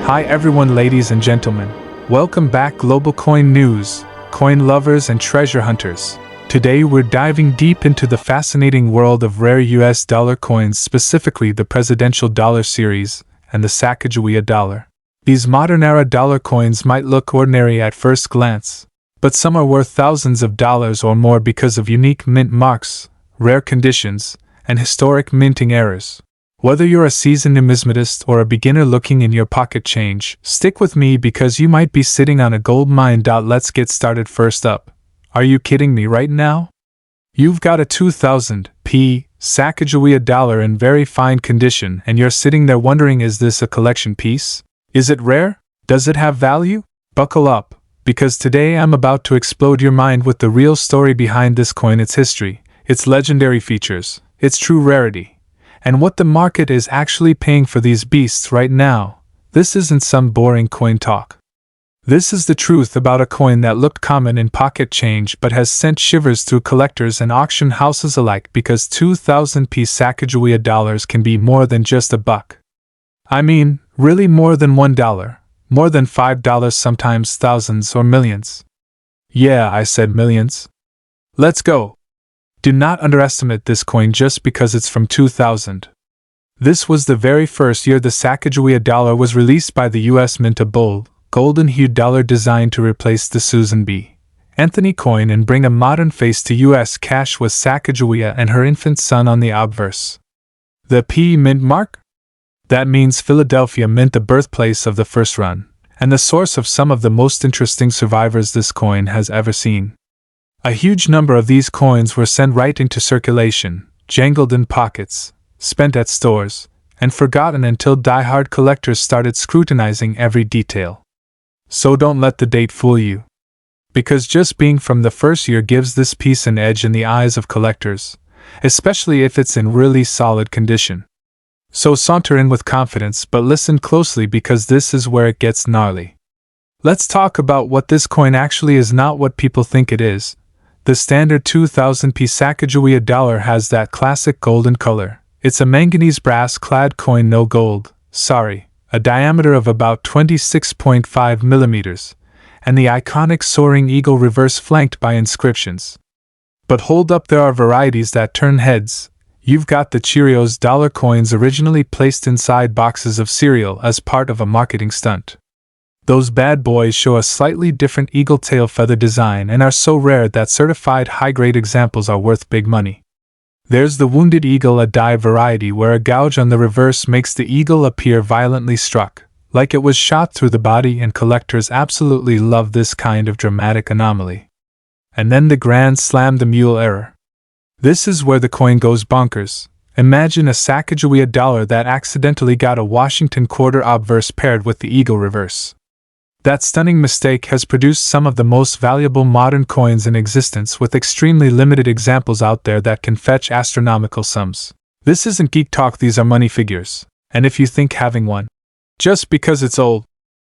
Hi everyone, ladies and gentlemen. Welcome back, Global Coin News, coin lovers and treasure hunters. Today we're diving deep into the fascinating world of rare US dollar coins, specifically the Presidential Dollar series and the Sacagawea Dollar. These modern-era dollar coins might look ordinary at first glance, but some are worth thousands of dollars or more because of unique mint marks, rare conditions, and historic minting errors. Whether you're a seasoned numismatist or a beginner looking in your pocket change, stick with me because you might be sitting on a gold mine. Let's get started. First up. Are you kidding me right now? You've got a 2000p Sacagawea dollar in very fine condition and you're sitting there wondering, is this a collection piece? Is it rare? Does it have value? Buckle up, because today I'm about to explode your mind with the real story behind this coin, its history, its legendary features, its true rarity, and what the market is actually paying for these beasts right now. This isn't some boring coin talk. This is the truth about a coin that looked common in pocket change but has sent shivers through collectors and auction houses alike, because 2000p Sacagawea dollars can be more than just a buck. I mean, really more than $1, more than $5, sometimes thousands or millions. Yeah, I said millions. Let's go. Do not underestimate this coin just because it's from 2000. This was the very first year the Sacagawea dollar was released by the US Mint, a bold, golden-hued dollar designed to replace the Susan B. Anthony coin and bring a modern face to US cash, with Sacagawea and her infant son on the obverse. The P Mint mark? That means Philadelphia Mint, the birthplace of the first run, and the source of some of the most interesting survivors this coin has ever seen. A huge number of these coins were sent right into circulation, jangled in pockets, spent at stores, and forgotten until die-hard collectors started scrutinizing every detail. So don't let the date fool you, because just being from the first year gives this piece an edge in the eyes of collectors, especially if it's in really solid condition. So saunter in with confidence, but listen closely because this is where it gets gnarly. Let's talk about what this coin actually is, not what people think it is. The standard 2000p Sacagawea dollar has that classic golden color. It's a manganese brass-clad coin, no gold, a diameter of about 26.5 millimeters, and the iconic soaring eagle reverse flanked by inscriptions. But hold up, there are varieties that turn heads. You've got the Cheerios dollar coins, originally placed inside boxes of cereal as part of a marketing stunt. Those bad boys show a slightly different eagle tail feather design and are so rare that certified high-grade examples are worth big money. There's the Wounded Eagle, a die variety where a gouge on the reverse makes the eagle appear violently struck, like it was shot through the body, and collectors absolutely love this kind of dramatic anomaly. And then the Grand Slam, the mule error. This is where the coin goes bonkers. Imagine a Sacagawea dollar that accidentally got a Washington quarter obverse paired with the eagle reverse. That stunning mistake has produced some of the most valuable modern coins in existence, with extremely limited examples out there that can fetch astronomical sums. This isn't geek talk, these are money figures. And if you think having one, just because it's old,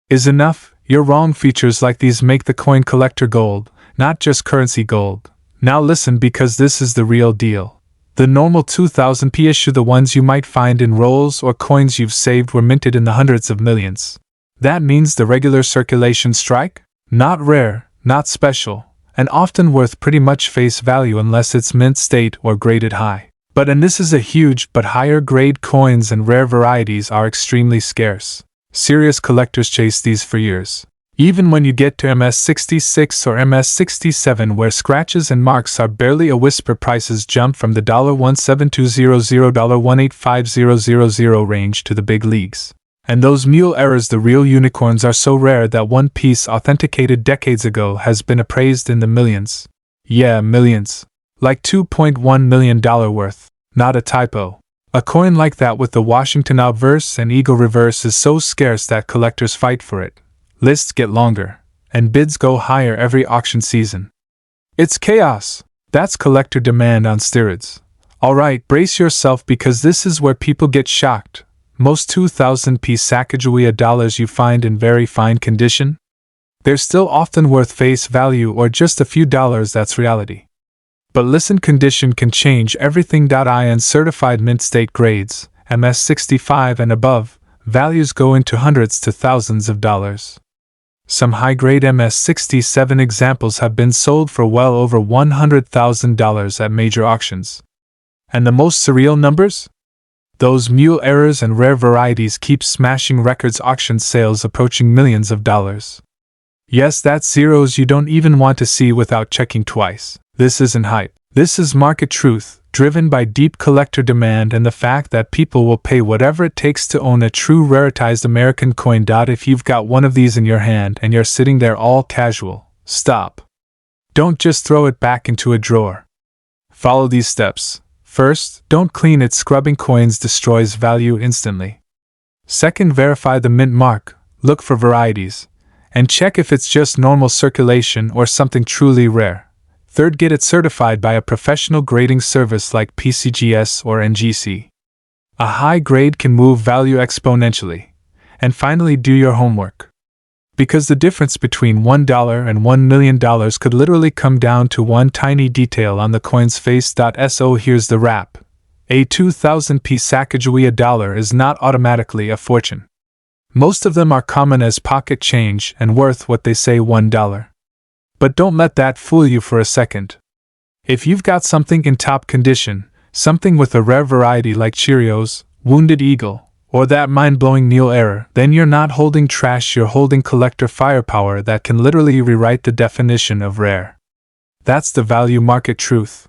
is enough, you're wrong. Features like these make the coin collector gold, not just currency gold. Now listen, because this is the real deal. The normal 2000p issue, the ones you might find in rolls or coins you've saved, were minted in the hundreds of millions. That means the regular circulation strike? Not rare, not special, and often worth pretty much face value unless it's mint state or graded high. And this is a huge, but higher grade coins, and rare varieties are extremely scarce. Serious collectors chase these for years. Even when you get to MS66 or MS67, where scratches and marks are barely a whisper, prices jump from the $17200, $185,000 range to the big leagues. And those mule errors, the real unicorns, are so rare that one piece authenticated decades ago has been appraised in the millions. Yeah, millions. Like $2.1 million worth. Not a typo. A coin like that with the Washington obverse and eagle reverse is so scarce that collectors fight for it. Lists get longer, and bids go higher every auction season. It's chaos. That's collector demand on steroids. Alright, brace yourself, because this is where people get shocked. Most 2000p Sacagawea dollars you find in very fine condition, they're still often worth face value or just a few dollars. That's reality. But listen, condition can change everything. In certified mint state grades, MS65 and above, values go into hundreds to thousands of dollars. Some high-grade MS-67 examples have been sold for well over $100,000 at major auctions. And the most surreal numbers? Those mule errors and rare varieties keep smashing records, auction sales approaching millions of dollars. Yes, that's zeros you don't even want to see without checking twice. This isn't hype. This is market truth, driven by deep collector demand and the fact that people will pay whatever it takes to own a true raritized American coin. If you've got one of these in your hand and you're sitting there all casual, stop. Don't just throw it back into a drawer. Follow these steps. First, don't clean it. Scrubbing coins destroys value instantly. Second, verify the mint mark. Look for varieties. And check if it's just normal circulation or something truly rare. Third, get it certified by a professional grading service like PCGS or NGC. A high grade can move value exponentially. And finally, do your homework. Because the difference between $1 and $1 million could literally come down to one tiny detail on the coin's face. So here's the wrap. A 2000p Sacagawea dollar is not automatically a fortune. Most of them are common as pocket change and worth what they say, $1. But don't let that fool you for a second. If you've got something in top condition, something with a rare variety like Cheerios, Wounded Eagle, or that mind-blowing mule error, then you're not holding trash, you're holding collector firepower that can literally rewrite the definition of rare. That's the value market truth.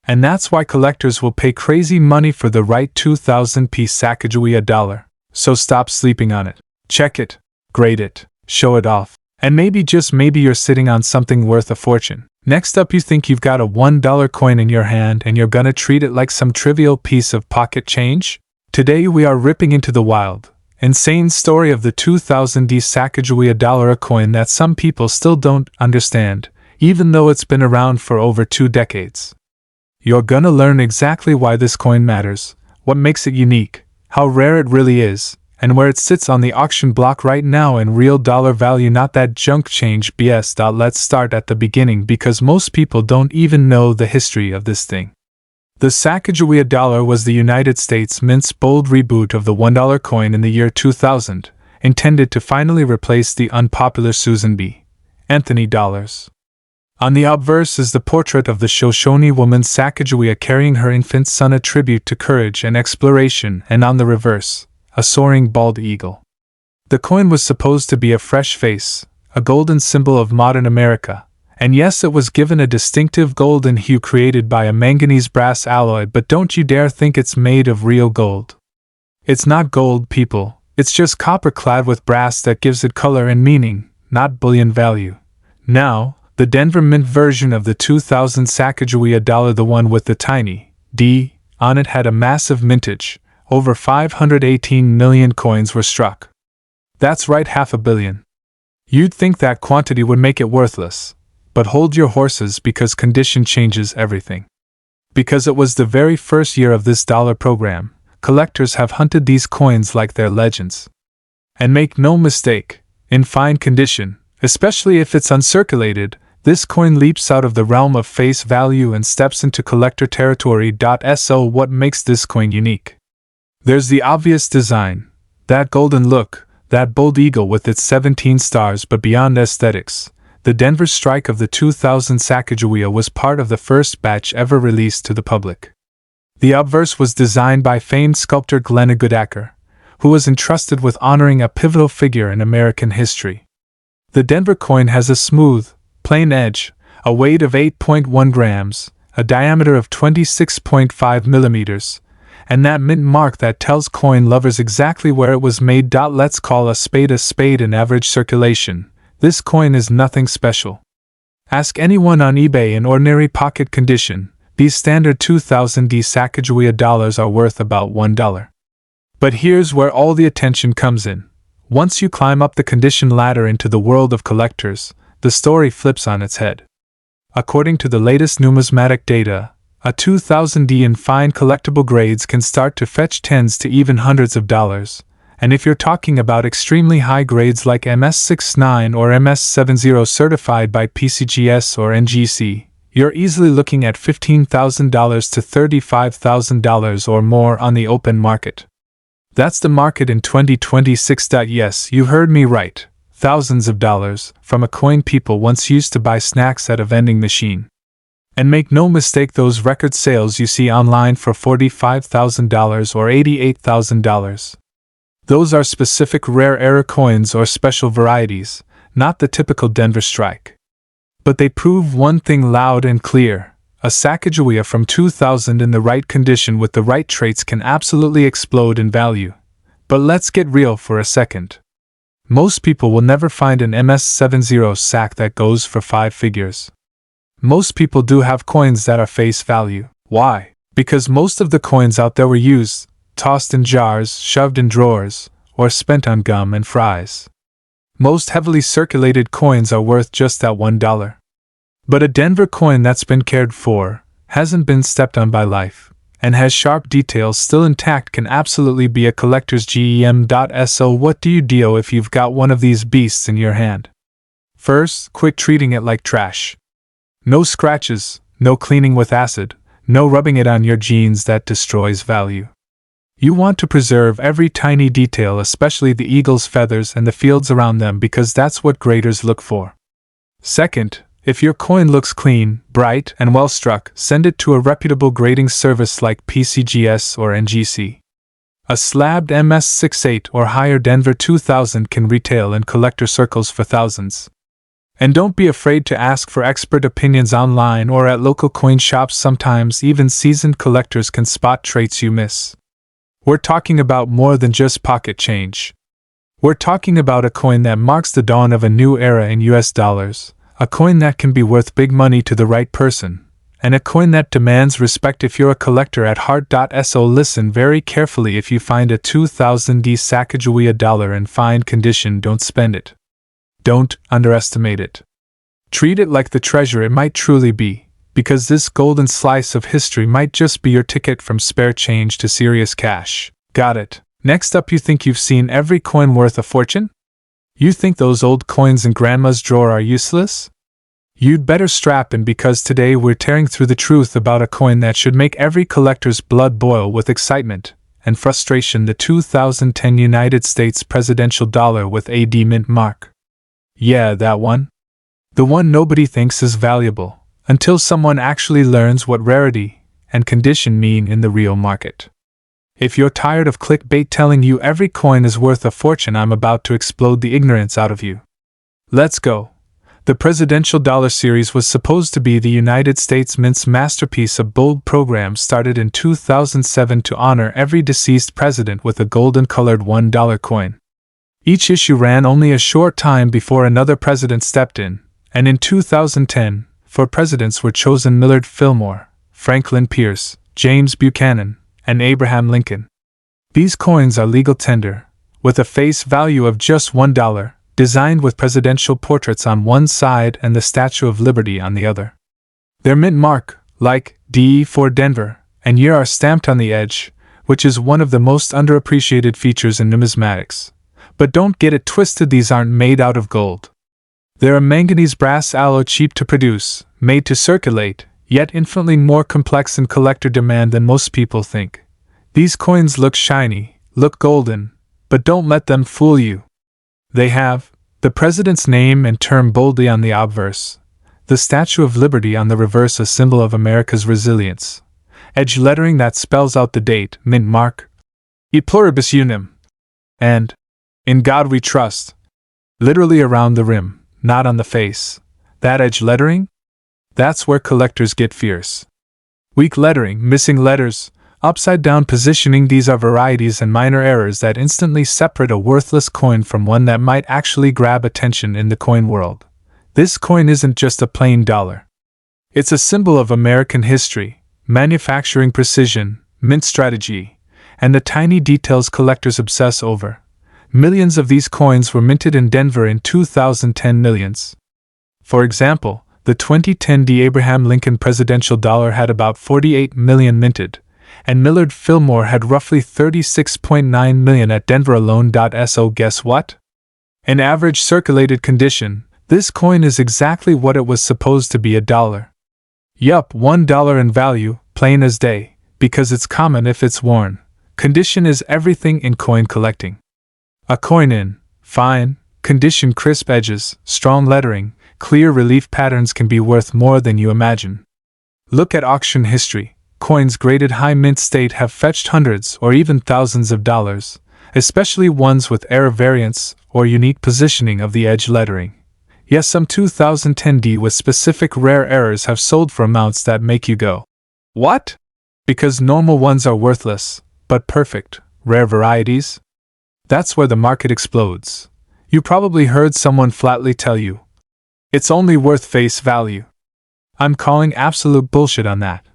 And that's why collectors will pay crazy money for the right 2000p Sacagawea dollar. So stop sleeping on it. Check it, grade it, show it off. And maybe, just maybe, you're sitting on something worth a fortune. Next up, you think you've got a $1 coin in your hand and you're gonna treat it like some trivial piece of pocket change? Today we are ripping into the wild, insane story of the 2000D Sacagawea dollar, a coin that some people still don't understand, even though it's been around for over 2 decades. You're gonna learn exactly why this coin matters, what makes it unique, how rare it really is, and where it sits on the auction block right now in real dollar value, not that junk change BS. Let's start at the beginning, because most people don't even know the history of this thing. The Sacagawea dollar was the United States Mint's bold reboot of the $1 coin in the year 2000, intended to finally replace the unpopular Susan B. Anthony dollars. On the obverse is the portrait of the Shoshone woman Sacagawea carrying her infant son, a tribute to courage and exploration, and on the reverse, a soaring bald eagle. The coin was supposed to be a fresh face, a golden symbol of modern America, and yes, it was given a distinctive golden hue created by a manganese brass alloy, but don't you dare think it's made of real gold. It's not gold, people, it's just copper clad with brass that gives it color and meaning, not bullion value. Now, the Denver Mint version of the 2000 Sacagawea dollar, the one with the tiny D on it, had a massive mintage. Over 518 million coins were struck. That's right, 500 million. You'd think that quantity would make it worthless, but hold your horses, because condition changes everything. Because it was the very first year of this dollar program, collectors have hunted these coins like they're legends. And make no mistake, in fine condition, especially if it's uncirculated, this coin leaps out of the realm of face value and steps into collector territory. So what makes this coin unique? There's the obvious design, that golden look, that bold eagle with its 17 stars, but beyond aesthetics, the Denver strike of the 2000 Sacagawea was part of the first batch ever released to the public. The obverse was designed by famed sculptor Glenna Goodacker, who was entrusted with honoring a pivotal figure in American history. The Denver coin has a smooth, plain edge, a weight of 8.1 grams, a diameter of 26.5 millimeters, and that mint mark that tells coin lovers exactly where it was made. Let's call a spade in average circulation. This coin is nothing special. Ask anyone on eBay in ordinary pocket condition, these standard 2000D Sacagawea dollars are worth about $1. But here's where all the attention comes in. Once you climb up the condition ladder into the world of collectors, the story flips on its head. According to the latest numismatic data, a 2000D in fine collectible grades can start to fetch tens to even hundreds of dollars, and if you're talking about extremely high grades like MS69 or MS70 certified by PCGS or NGC, you're easily looking at $15,000 to $35,000 or more on the open market. That's the market in 2026. Yes, you heard me right. Thousands of dollars from a coin people once used to buy snacks at a vending machine. And make no mistake, those record sales you see online for $45,000 or $88,000. Those are specific rare era coins or special varieties, not the typical Denver strike. But they prove one thing loud and clear. A Sacagawea from 2000 in the right condition with the right traits can absolutely explode in value. But let's get real for a second. Most people will never find an MS70 sack that goes for 5 figures. Most people do have coins that are face value. Why? Because most of the coins out there were used, tossed in jars, shoved in drawers, or spent on gum and fries. Most heavily circulated coins are worth just that $1. But a Denver coin that's been cared for, hasn't been stepped on by life, and has sharp details still intact can absolutely be a collector's gem. So what do you do if you've got one of these beasts in your hand? First, quit treating it like trash. No scratches, no cleaning with acid, no rubbing it on your jeans. That destroys value. You want to preserve every tiny detail, especially the eagle's feathers and the fields around them, because that's what graders look for. Second, if your coin looks clean, bright, and well struck, send it to a reputable grading service like PCGS or NGC. A slabbed MS68 or higher Denver 2000 can retail in collector circles for thousands. And don't be afraid to ask for expert opinions online or at local coin shops. Sometimes even seasoned collectors can spot traits you miss. We're talking about more than just pocket change. We're talking about a coin that marks the dawn of a new era in US dollars, a coin that can be worth big money to the right person, and a coin that demands respect if you're a collector at heart. So listen very carefully. If you find a 2000 Sacagawea dollar in fine condition, don't spend it. Don't underestimate it. Treat it like the treasure it might truly be, because this golden slice of history might just be your ticket from spare change to serious cash. Got it. Next up, you think you've seen every coin worth a fortune? You think those old coins in grandma's drawer are useless? You'd better strap in, because today we're tearing through the truth about a coin that should make every collector's blood boil with excitement and frustration: the 2010 United States Presidential Dollar with AD mint mark. Yeah, that one. The one nobody thinks is valuable, until someone actually learns what rarity and condition mean in the real market. If you're tired of clickbait telling you every coin is worth a fortune, I'm about to explode the ignorance out of you. Let's go. The Presidential Dollar series was supposed to be the United States Mint's masterpiece. A bold program started in 2007 to honor every deceased president with a golden-colored $1 coin. Each issue ran only a short time before another president stepped in, and in 2010, 4 presidents were chosen: Millard Fillmore, Franklin Pierce, James Buchanan, and Abraham Lincoln. These coins are legal tender, with a face value of just $1, designed with presidential portraits on one side and the Statue of Liberty on the other. Their mint mark, like DE for Denver, and year are stamped on the edge, which is one of the most underappreciated features in numismatics. But don't get it twisted, these aren't made out of gold. They're a manganese brass alloy, cheap to produce, made to circulate, yet infinitely more complex in collector demand than most people think. These coins look shiny, look golden, but don't let them fool you. They have the president's name and term boldly on the obverse, the Statue of Liberty on the reverse, a symbol of America's resilience, edge lettering that spells out the date, mint mark, E pluribus unum, and In God We Trust, literally around the rim, not on the face. That edge lettering? That's where collectors get fierce. Weak lettering, missing letters, upside down positioning, these are varieties and minor errors that instantly separate a worthless coin from one that might actually grab attention in the coin world. This coin isn't just a plain dollar. It's a symbol of American history, manufacturing precision, mint strategy, and the tiny details collectors obsess over. Millions of these coins were minted in Denver in 2010. Millions. For example, the 2010 Abraham Lincoln Presidential Dollar had about 48 million minted, and Millard Fillmore had roughly 36.9 million at Denver alone. So guess what? In average circulated condition, this coin is exactly what it was supposed to be, a dollar. Yup, $1 in value, plain as day, because it's common if it's worn. Condition is everything in coin collecting. A coin in fine condition, crisp edges, strong lettering, clear relief patterns can be worth more than you imagine. Look at auction history. Coins graded high mint state have fetched hundreds or even thousands of dollars, especially ones with error variants or unique positioning of the edge lettering. Yes, some 2010D with specific rare errors have sold for amounts that make you go, "What?" Because normal ones are worthless, but perfect, rare varieties? That's where the market explodes. You probably heard someone flatly tell you, "It's only worth face value." I'm calling absolute bullshit on that.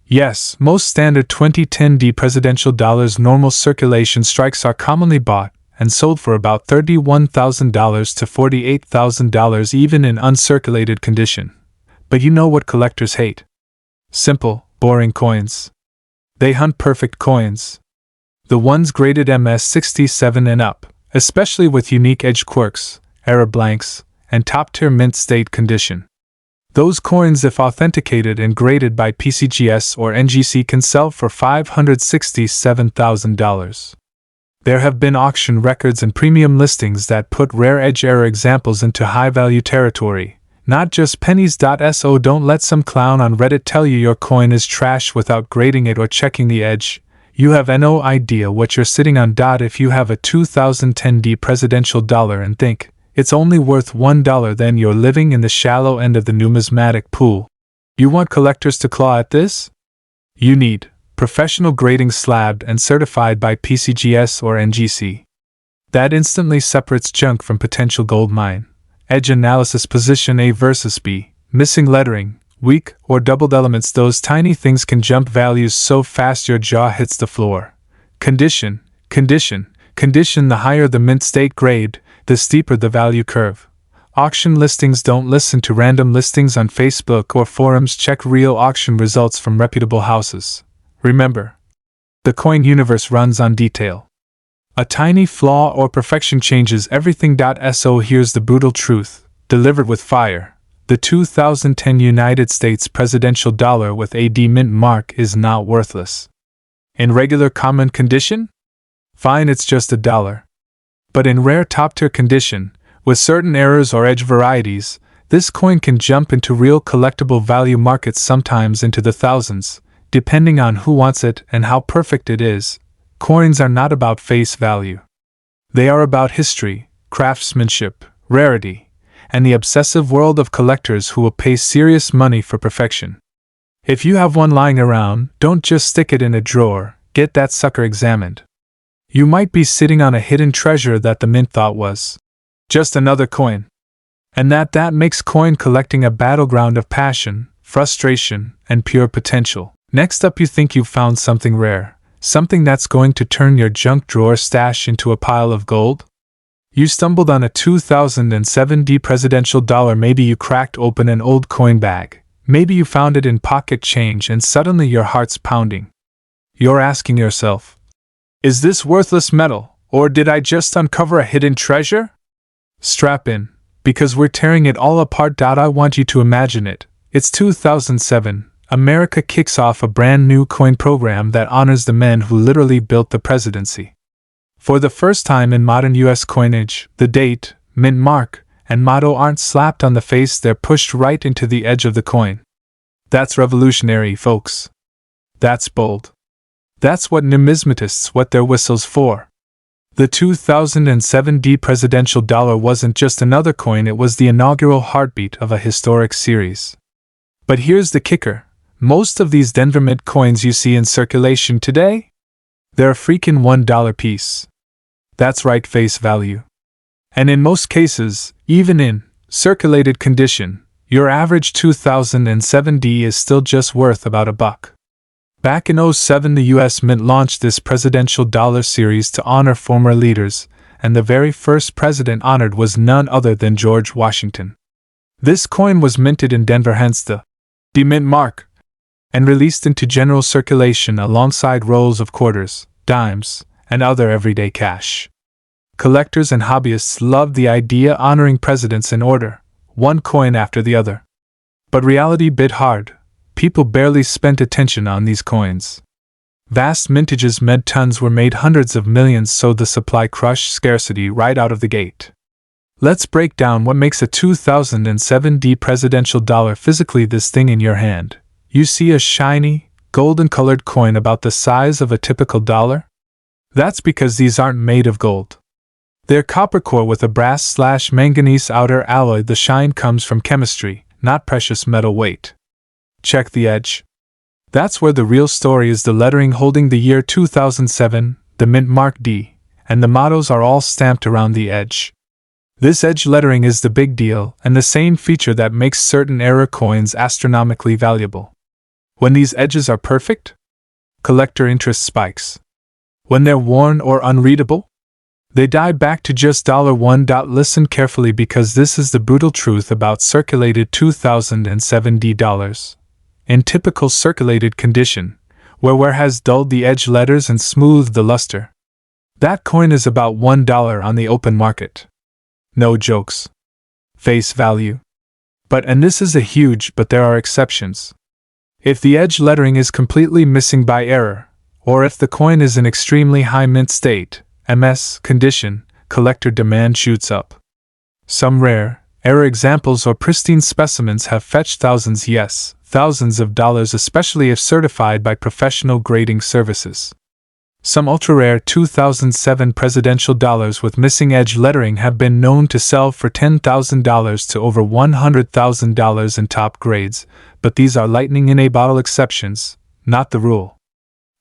Yes, most standard 2010D presidential dollars normal circulation strikes are commonly bought and sold for about $31,000 to $48,000 even in uncirculated condition. But you know what collectors hate? Simple, boring coins. They hunt perfect coins. The ones graded MS67 and up, especially with unique edge quirks, error blanks, and top-tier mint state condition. Those coins, if authenticated and graded by PCGS or NGC, can sell for $567,000. There have been auction records and premium listings that put rare edge error examples into high-value territory, not just pennies. So don't let some clown on Reddit tell you your coin is trash without grading it or checking the edge. You have no idea what you're sitting on. If you have a 2010D presidential dollar and think it's only worth $1, then you're living in the shallow end of the numismatic pool. You want collectors to claw at this? You need professional grading slabbed and certified by PCGS or NGC. That instantly separates junk from potential gold mine. Edge analysis, position A versus B, missing lettering, weak or doubled elements, those tiny things can jump values so fast your jaw hits the floor. Condition. The higher the mint state grade, the steeper the value curve. Auction listings don't listen to random listings on Facebook or forums. Check real auction results from reputable houses. Remember, the coin universe runs on detail. A tiny flaw or perfection changes everything. So here's the brutal truth, delivered with fire. The 2010 United States presidential dollar with AD mint mark is not worthless. In regular common condition? Fine, it's just $1. But in rare top-tier condition, with certain errors or edge varieties, this coin can jump into real collectible value markets, sometimes into the thousands, depending on who wants it and how perfect it is. Coins are not about face value. They are about history, craftsmanship, rarity, and the obsessive world of collectors who will pay serious money for perfection. If you have one lying around, don't just stick it in a drawer, get that sucker examined. You might be sitting on a hidden treasure that the mint thought was just another coin. And that makes coin collecting a battleground of passion, frustration, and pure potential. Next up, you think you've found something rare, something that's going to turn your junk drawer stash into a pile of gold? You stumbled on a 2007D presidential dollar. Maybe you cracked open an old coin bag. Maybe you found it in pocket change and suddenly your heart's pounding. You're asking yourself, is this worthless metal, or did I just uncover a hidden treasure? Strap in, because we're tearing it all apart. I want you to imagine it. It's 2007. America kicks off a brand new coin program that honors the men who literally built the presidency. For the first time in modern U.S. coinage, the date, mint mark, and motto aren't slapped on the face, they're pushed right into the edge of the coin. That's revolutionary, folks. That's bold. That's what numismatists wet their whistles for. The 2007D presidential dollar wasn't just another coin, it was the inaugural heartbeat of a historic series. But here's the kicker. Most of these Denver Mint coins you see in circulation today? They're a freaking $1 piece. That's right, face value. And in most cases, even in circulated condition, your average 2007D is still just worth about $1. Back in 2007, the U.S. Mint launched this presidential dollar series to honor former leaders, and the very first president honored was none other than George Washington. This coin was minted in Denver, hence the mint mark, and released into general circulation alongside rolls of quarters, dimes, and other everyday cash. Collectors and hobbyists loved the idea, honoring presidents in order, one coin after the other. But reality bit hard. People barely spent attention on these coins. Vast mintages meant tons were made, hundreds of millions, so the supply crushed scarcity right out of the gate. Let's break down what makes a 2007 presidential dollar physically. This thing in your hand. You see a shiny, golden-colored coin about the size of a typical dollar? That's because these aren't made of gold. They're copper core with a brass/manganese outer alloy. The shine comes from chemistry, not precious metal weight. Check the edge. That's where the real story is. The lettering holding the year 2007, the mint mark D, and the mottos are all stamped around the edge. This edge lettering is the big deal, and the same feature that makes certain era coins astronomically valuable. When these edges are perfect, collector interest spikes. When they're worn or unreadable, they die back to just $1. Listen carefully, because this is the brutal truth about circulated 2007 dollars. In typical circulated condition, where wear has dulled the edge letters and smoothed the luster, that coin is about $1 on the open market. No jokes. Face value. And this is a huge but, there are exceptions. If the edge lettering is completely missing by error, or if the coin is in extremely high mint state, MS, condition, collector demand shoots up. Some rare, error examples or pristine specimens have fetched thousands, yes, thousands of dollars, especially if certified by professional grading services. Some ultra-rare 2007 presidential dollars with missing edge lettering have been known to sell for $10,000 to over $100,000 in top grades, but these are lightning-in-a-bottle exceptions, not the rule.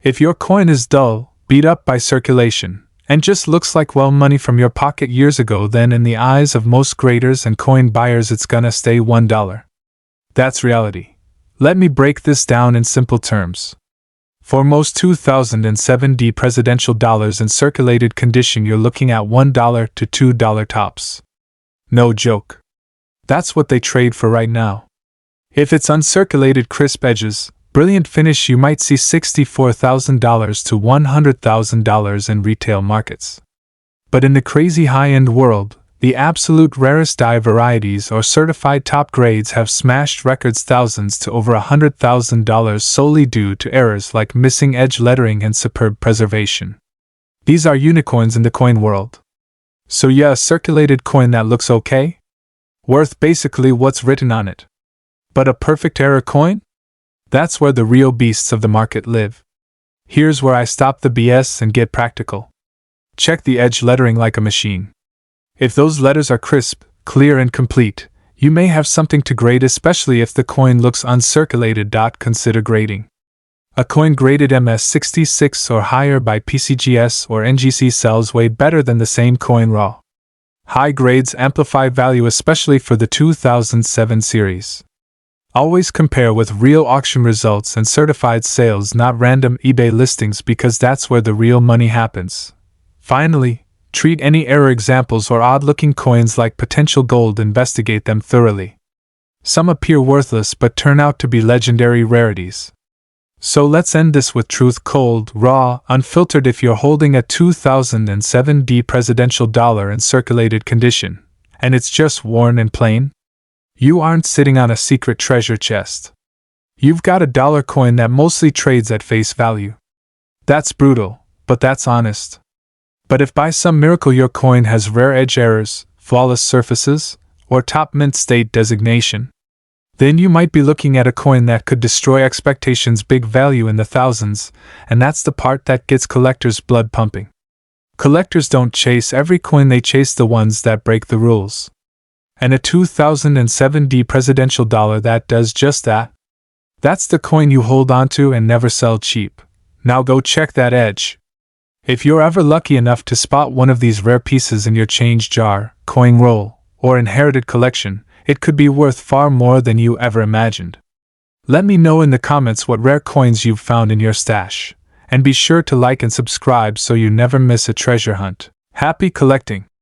If your coin is dull, beat up by circulation, and just looks like money from your pocket years ago, then in the eyes of most graders and coin buyers it's gonna stay $1. That's reality. Let me break this down in simple terms. For most 2007 presidential dollars in circulated condition, you're looking at $1 to $2 tops. No joke. That's what they trade for right now. If it's uncirculated, crisp edges, brilliant finish, you might see $64,000 to $100,000 in retail markets. But in the crazy high-end world, the absolute rarest die varieties or certified top grades have smashed records, thousands to over $100,000, solely due to errors like missing edge lettering and superb preservation. These are unicorns in the coin world. So yeah, a circulated coin that looks okay? Worth basically what's written on it. But a perfect error coin? That's where the real beasts of the market live. Here's where I stop the BS and get practical. Check the edge lettering like a machine. If those letters are crisp, clear and complete, you may have something to grade, especially if the coin looks uncirculated. Consider grading. A coin graded MS66 or higher by PCGS or NGC sells way better than the same coin raw. High grades amplify value, especially for the 2007 series. Always compare with real auction results and certified sales, not random eBay listings, because that's where the real money happens. Finally, treat any error examples or odd-looking coins like potential gold. Investigate them thoroughly. Some appear worthless but turn out to be legendary rarities. So let's end this with truth, cold, raw, unfiltered. If you're holding a 2007 presidential dollar in circulated condition, and it's just worn and plain, you aren't sitting on a secret treasure chest. You've got a dollar coin that mostly trades at face value. That's brutal, but that's honest. But if by some miracle your coin has rare edge errors, flawless surfaces, or top mint state designation, then you might be looking at a coin that could destroy expectations. Big value in the thousands, and that's the part that gets collectors' blood pumping. Collectors don't chase every coin, they chase the ones that break the rules. And a 2007 presidential dollar that does just that. That's the coin you hold onto and never sell cheap. Now go check that edge. If you're ever lucky enough to spot one of these rare pieces in your change jar, coin roll, or inherited collection, it could be worth far more than you ever imagined. Let me know in the comments what rare coins you've found in your stash, and be sure to like and subscribe so you never miss a treasure hunt. Happy collecting!